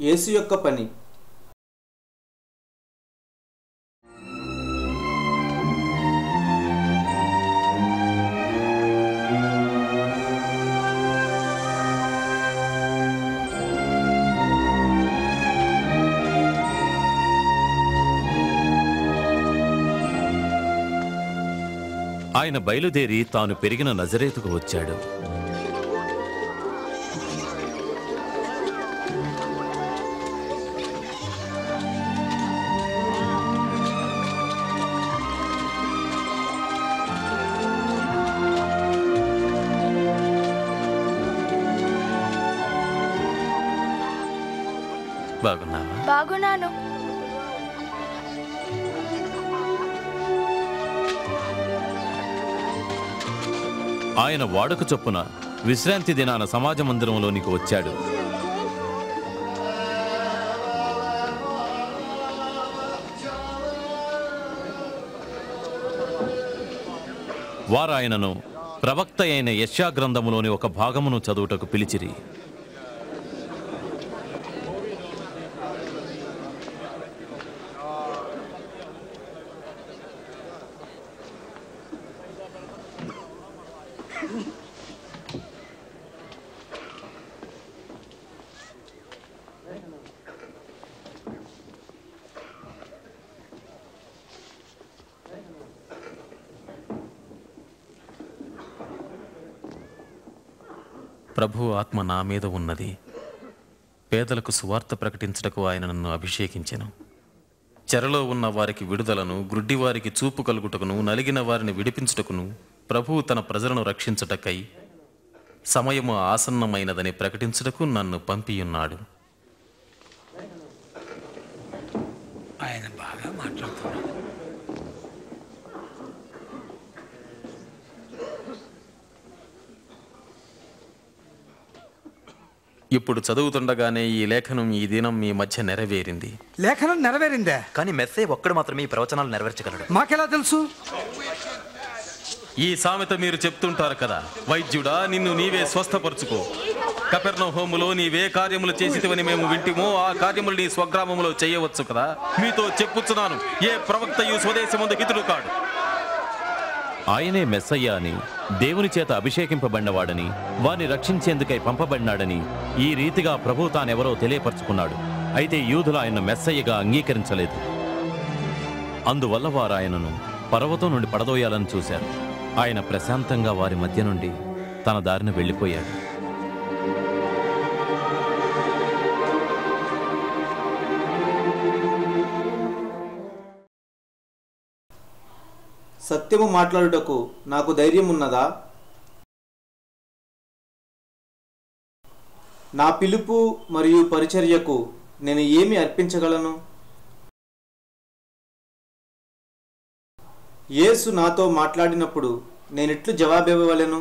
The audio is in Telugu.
యేసు యొక్క పని. ఆయన బయలుదేరి తాను పెరిగిన నజరేతుకు వచ్చాడు. బాగున్నావా? బాగున్నాను. ఆయన వాడుక చొప్పున విశ్రాంతి దినాన సమాజ మందిరంలోనికి వచ్చాడు. వారు ఆయనను ప్రవక్త అయిన యెషయా గ్రంథములోని ఒక భాగమును చదువుటకు పిలిచిరి. ప్రభు ఆత్మ నా మీద ఉన్నది. పేదలకు సువార్త ప్రకటించుటకు ఆయన నన్ను అభిషేకించెను. చెరలో ఉన్న వారికి విడుదలను, గ్రుడ్డివారికి చూపు కలుగుటకును, నలిగిన వారిని విడిపించుటకును, ప్రభువు తన ప్రజలను రక్షించుటకై సమయము ఆసన్నమైనదని ప్రకటించుటకు నన్ను పంపియున్నాడు. ఆయన బాగా మాట్లాడుతున్నాడు. ఇప్పుడు చదువుతుండగానే ఈ లేఖనం ఈ దినం మీ మధ్య నెరవేరింది. లేఖనం నెరవేరిందా? కానీ మెస్సయ్య ఒక్కడు మాత్రమే ఈ ప్రవచనాలు నెరవేర్చగలడు. మాకెలా తెలుసు? ఈ సామెత మీరు చెప్తుంటారు కదా, వైద్యుడా నిన్ను నీవే స్వస్థపరుచుకో. కపెర్నహూములో నీవే కార్యములు చేసితివని మేము వింటిమో, ఆ కార్యములు నీ స్వగ్రామములో చేయవచ్చు కదా. మీతో చెప్పుచున్నాను, ఏ ప్రవక్తయు స్వదేశమందు హితుడు కాడు. ఆయనే మెస్సయ్య అని, దేవుని చేత అభిషేకింపబడినవాడని, వారిని రక్షించేందుకై పంపబడినాడని ఈ రీతిగా ప్రభువు తానెవరో తెలియపరుచుకున్నాడు. అయితే యూదులు ఆయన మెస్సయ్యగా అంగీకరించలేదు. అందువల్ల వారు ఆయనను పర్వతం నుండి పడదోయాలని చూశారు. ఆయన ప్రశాంతంగా వారి మధ్య నుండి తన దారిన వెళ్ళిపోయాడు. సత్యము మాట్లాడుటకు నాకు ధైర్యం ఉన్నదా? నా పిలుపు మరియు పరిచర్యకు నేను ఏమి అర్పించగలను? యేసు నాతో మాట్లాడినప్పుడు నేనెట్లు జవాబివ్వవలెను?